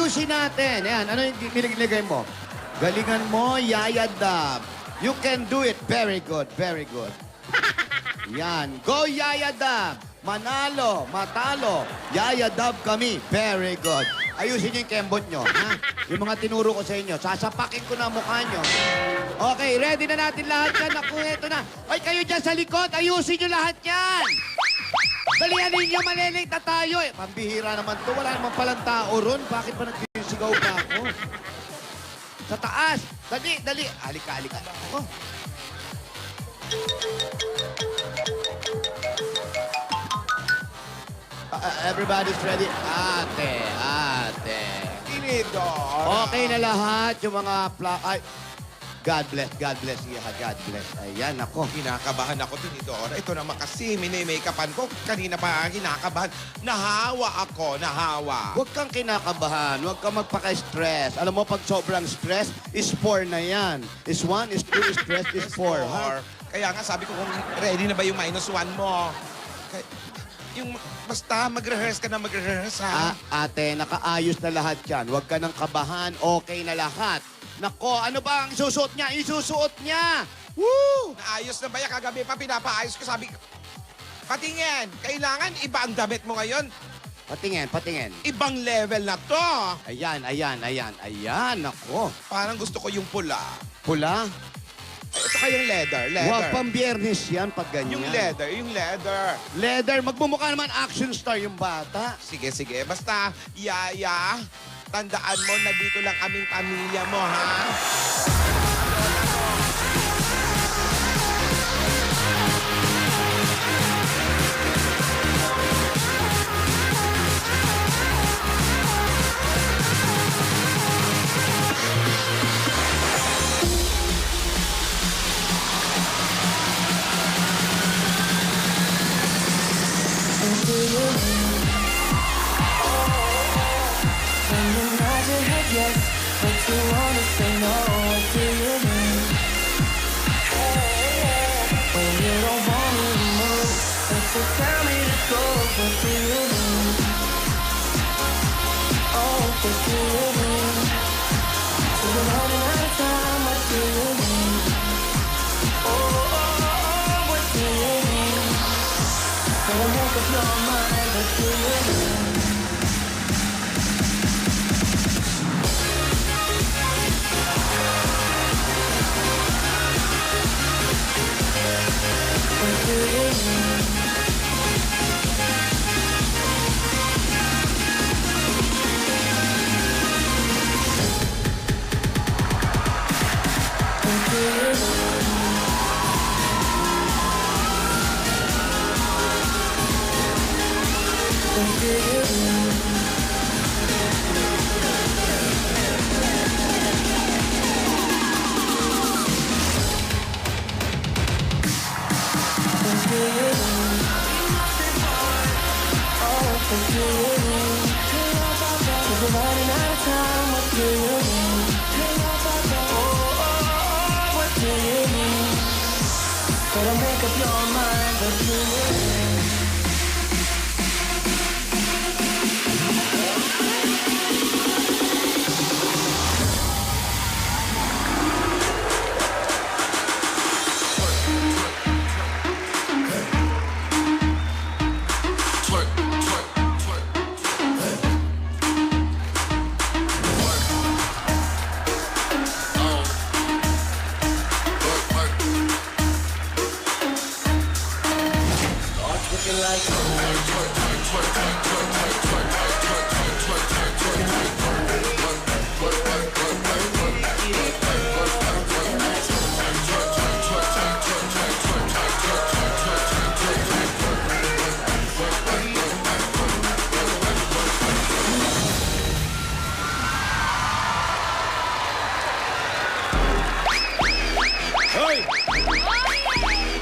ayusin natin. Ayan, ano yung niligay mo? Galingan mo, Yaya Dab. You can do it. Very good, very good. Yan. Go, Yaya Dab. Manalo, matalo. Yaya Dab kami. Very good. Ayusin niyo yung kembot nyo, ha? Yung mga tinuro ko sa inyo. Sasapakin ko na ang mukha nyo. Okay, ready na natin lahat yan. Naku, eto na. Ay, kayo dyan sa likod, ayusin nyo lahat yan. Dalihan ninyo, malilate na tayo. Eh, pambihira naman to. Wala naman palang tao ron. Bakit ba nagsisigaw pa ako? Sa taas. Dali, dali. Halika, halika. Oh. Everybody's ready. Ate, ate. Tinidor. Okay na lahat yung mga ay, God bless, God bless. Yeah, God bless. Ayan, ako. Kinakabahan ako, Tinidor. Ito naman kasi, minimake-upan ko. Kanina pa kinakabahan. Nahawa ako, nahawa. Huwag kang kinakabahan. Huwag kang magpaka-stress. Alam mo, pag sobrang stress, is 4 na yan. Is 1, is 2, is stress, is 4. Ha? Kaya nga sabi ko kung ready na ba yung -1 mo. Yung basta mag-rehearse ka na mag-rehearse, ha? Ate, nakaayos na lahat yan. Huwag ka nang kabahan. Okay na lahat. Nako, ano ba ang isusuot niya? Isusuot niya! Woo! Naayos na ba yan? Kagabi pa pinapaayos ko. Sabi ko, patingin, kailangan iba ang damit mo ngayon. Patingin, patingin. Ibang level na to. Ayan, ayan, ayan. Ayan, nako. Parang gusto ko yung pula. Pula? Ito kayong leather. Huwag pang biyernes yan pag ganyan. Yung leather, yung leather. Leather, magmumukha naman action star yung bata. Sige, sige. Basta, Yaya, tandaan mo na dito lang kaming pamilya mo, ha?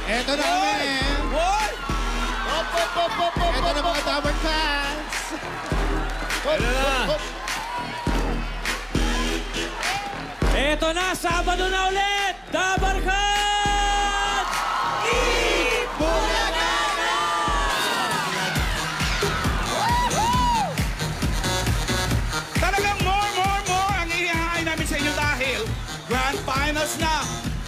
Eto na kami. Hoy! Eto na mga Dabar fans. Eto na. Eto na, Sabado na ulit! Dabarkan! Bulaga na! Talagang more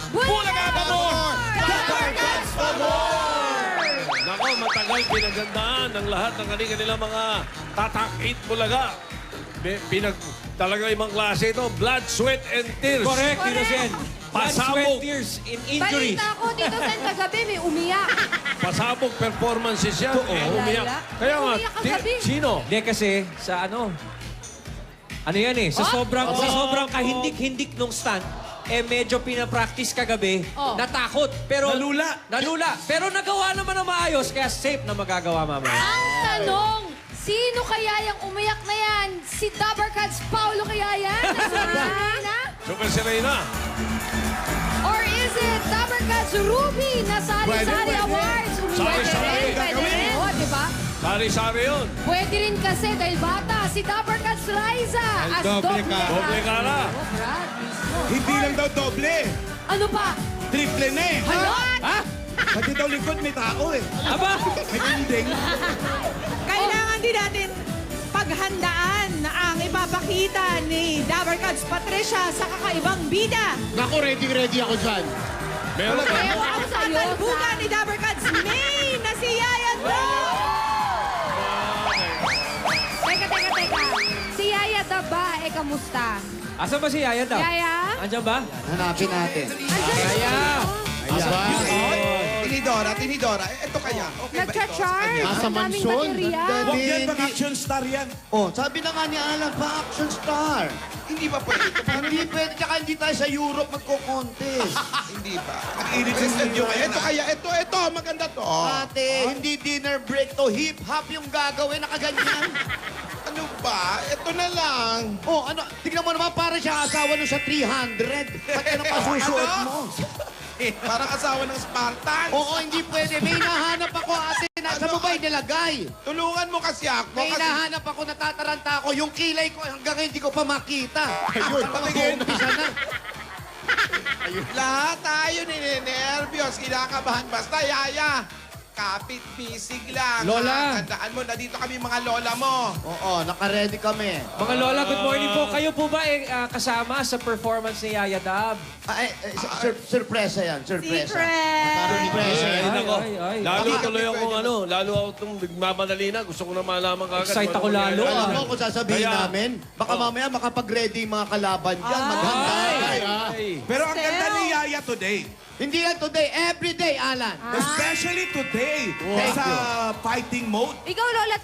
Bulaga Pabor! Dabarkads Pabor! Nako, matagal pinagandaan ng lahat ng kanilang mga tatak-it Bulaga. Talaga ibang klase ito. Blood, sweat, and tears. Correct, Tito Sen. Blood, sweat, Pasabog. tears, in injuries. Balita ko, Tito Sen, kagabi may umiyak. Pasabog performances yan. Umiyak. Kaya nga, Umiyak kagabi. sino? Hindi kasi, sa ano yan eh, sa sobrang kahindik-hindik nung stunt, medyo pinapractice kagabi, Oh. natakot. Pero, Nalula. Pero nagawa naman na maayos, kaya safe na magagawa mamaya. Ang tanong, sino kaya yung umiyak na yan? Si Dabarkads Paulo kaya yan? Na? Super Serena. Or is it Dabarkads Ruby na Sari-Sari Awards? Sari-sari. Pwede rin. O, diba? Sari-sari yun. Pwede rin kasi dahil bata, si Dabarkads Liza as doble doble cara. Doble cara. Oh, Brad, mismo. Hindi lang daw doble. Ano pa? Triple na eh. Halot! Ha? Pati daw likod may tao eh. Aba? May ending. Kailangan din natin paghandaan ang ipapakita ni Dabarkads Patricia sa kakaibang bida. Naku, ready ako dyan. Meron ka. Ewan ko Ang sa'yo, tatalbugan ni Dabarkads May na si Yaya Dab. Teka. Si Yaya Daba, kamusta? Asan ba si Yaya daw? Yaya? Andyan ba? Hanapin natin. Andyan Tinidora. Ito kaya. Okay ba ito? Nagcha-charge. Nasa Ang daming mansyon. material. Ganda. Huwag yan, Hindi. pang action star yan. Oh, sabi na nga ni Alan, pa-action star. Hindi ba pwede ito? Hindi pwede, tsaka hindi tayo sa Europe magko-contest. Hindi ba? Nag-init sa studio kaya. Ito kaya, ito, maganda to. Ate, hindi dinner break to. Hip-hop yung gagawin, nakaganyan. Ano ba? Ito na lang. Oh, ano, tignan mo naman, para siya asawa nung sa 300. Ba't yan ang pasusuot mo? Parang asawa ng Spartan. Oo, hindi pwede. May hinahanap ako, ate. Nasa mo ba nilagay? Tulungan mo kasi ako. May Kasi hinahanap ako, natataranta ako. Yung kilay ko hanggang ngayon hindi ko pa makita. Ayun, mag-uumpisa na. lahat tayo ninenervyos, kinakabahan. Basta, Yaya, kapit bisig lang. Lola. Tandaan mo, nandito kami mga lola mo. Oo, naka-ready kami. Mga lola, good morning po. Kayo po ba kasama sa performance ni Yaya Dab? Surpresa yan, surpresa. Secret. Surpresa Ay, yan. nako. ay. Lalo Hindi tuloy kami akong pwede lalo ako itong nagmamadali na. Gusto ko na malaman kagad. Excite kung ako ano lalo, mangyayari. Alam mo kung sasabihin Kaya- namin, baka mamaya makapag-ready yung mga kalaban dyan. Ay. Maghanda. Ay. Pero ang ganda Stel. ni Yaya today. Hindi yan today, everyday, Alan. Especially today. Thank sa fighting mode. Ikaw, Lola,